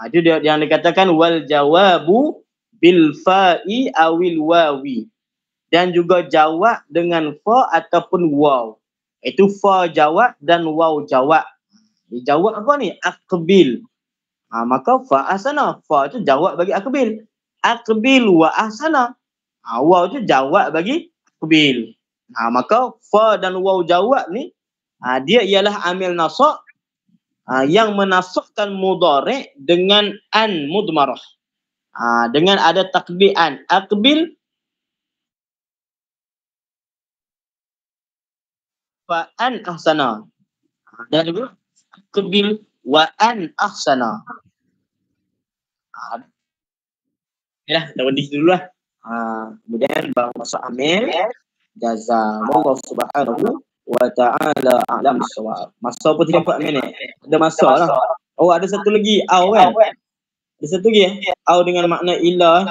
Itu dia yang dikatakan wal jawabu bil fa'i awil wawi. Dan juga jawab dengan fa ataupun waw. Itu fa jawab dan waw jawab. Jawab apa ni? Aqbil. Maka fa ahsana. Fa itu jawab bagi aqbil. aqbil wa ahsana. Waw tu jawab bagi aqbil. Maka fa dan waw jawab ni dia ialah amil nasab yang menasabkan mudhari' dengan an mudmarah. Dengan ada takbir an. Aqbil wa an ahsana. Dan juga aqbil wa an ahsana. Yalah, dah berhenti dulu lah. Kemudian bang masuk amil jazamullah subhanahu wa ta'ala a'lam bissawab. Masa apa 34 minit? Ada masa lah. Oh, ada satu lagi au kan? Ada satu lagi au dengan makna ilah.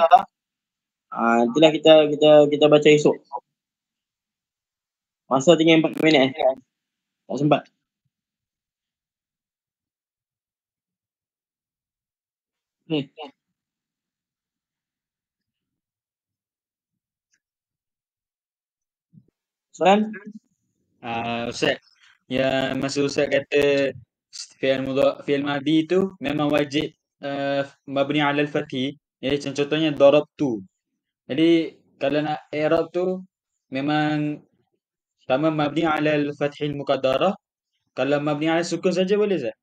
Itulah kita baca esok. Masa tinggal 4 minit tak sempat. Soalan? Ustaz, yang masa Ustaz kata fi'il madhi tu memang wajib mabni 'ala al-fathi. Jadi contohnya darabtu. Jadi kalau nak i'rab tu memang pertama mabni 'ala al-fathil muqaddarah. Kalau mabni 'ala sukun saja boleh Ustaz?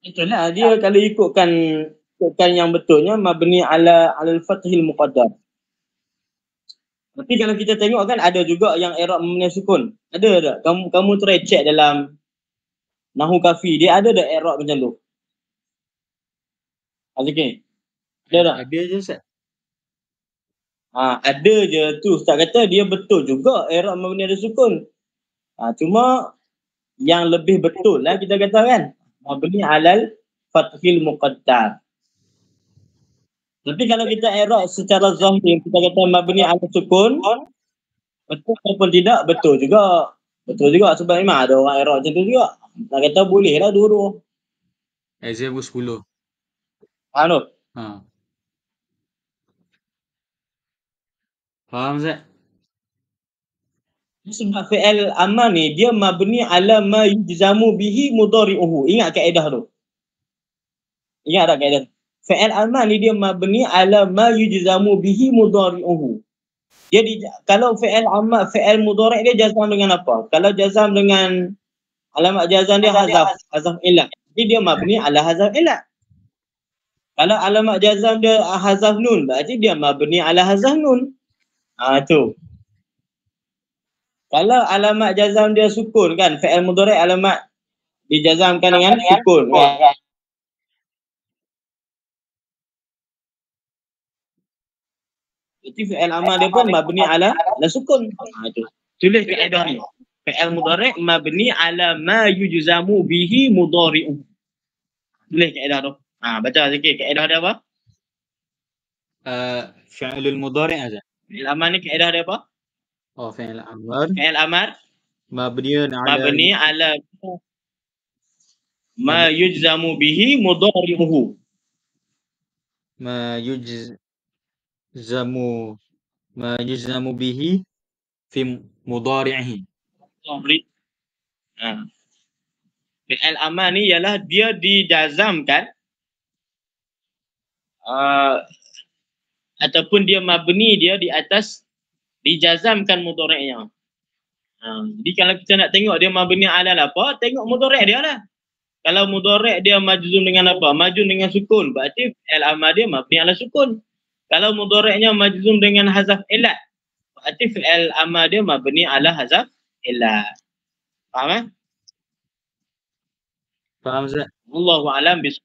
Itulah dia kalau ikutkan yang betulnya mabni 'ala al-fathil muqaddar. Tapi kalau kita tengok kan ada juga yang i'rab mabni sukun. Ada tak? Kamu try check dalam Nahwu Kafi, dia ada tak i'rab macam tu? Azki. Ada tak? Ada je Ustaz. Ada je tu Ustaz kata dia betul juga i'rab mabni ada sukun. Cuma yang lebih betul lah kita kata kan mabni 'alal fathil muqaddar. Tapi kalau kita i'rab secara zahir kita kata mabni 'ala sukun, betul ataupun tidak betul juga. Betul juga sebab memang ada orang i'rab macam tu juga. Nak kata boleh lah dua-dua. Example 10. Faham tu? Faham Ustaz? Sebab fi'il amar ni dia mabni 'ala ma yujzamu bihi mudhari'uhu. Ingat kaedah tu. Ingat tak kaedah? Fi'il amar ni dia mabni 'ala ma yujzamu bihi mudhari'uhu. Jadi kalau fi'il amar, fi'il mudhari' dia jazam dengan apa? Kalau jazam dengan alamat jazam dia hazaf ilah. Jadi dia mabni 'ala hazaf ilah. Kalau alamat jazam dia hazaf nun, berarti dia mabni 'ala hazaf nun. Tu. Kalau alamat jazam dia sukun kan, fi'il mudhari' alamat dijazamkan dengan sukun kan. Jadi fi'il amar dia pun mabni 'ala sukun. Tu. Tulis kaedah ni. Fi'il mudhari' mabni 'ala ma yujzamu bihi mudhari'u. Tulis kaedah tu. Baca sikit kaedah dia apa? Fi'ilul mudhari' aja. Fi'il amar ni kaedah dia apa? Fi'il amar. Fi'il amar mabniun 'ala mabni 'ala ma yujzamu bihi mudhari'uhu. Ma yujzamu bihi fi mudhari'ihi. Fi'il amar ni ialah dia dijazamkan ataupun dia mabni dia di atas dijazamkan mudhari'nya. Jadi kalau kita nak tengok dia mabni 'ala apa, tengok mudhari' dia lah. Kalau mudhari' dia majzum dengan apa? Majzum dengan sukun, berarti fi'il amar dia mabni 'ala sukun. Kalau mudhari'nya majzum dengan hazaf ilat, berarti fi'il amar dia mabni 'ala hazaf ilat. Faham? Faham Ustaz? Wallahu a'lam bis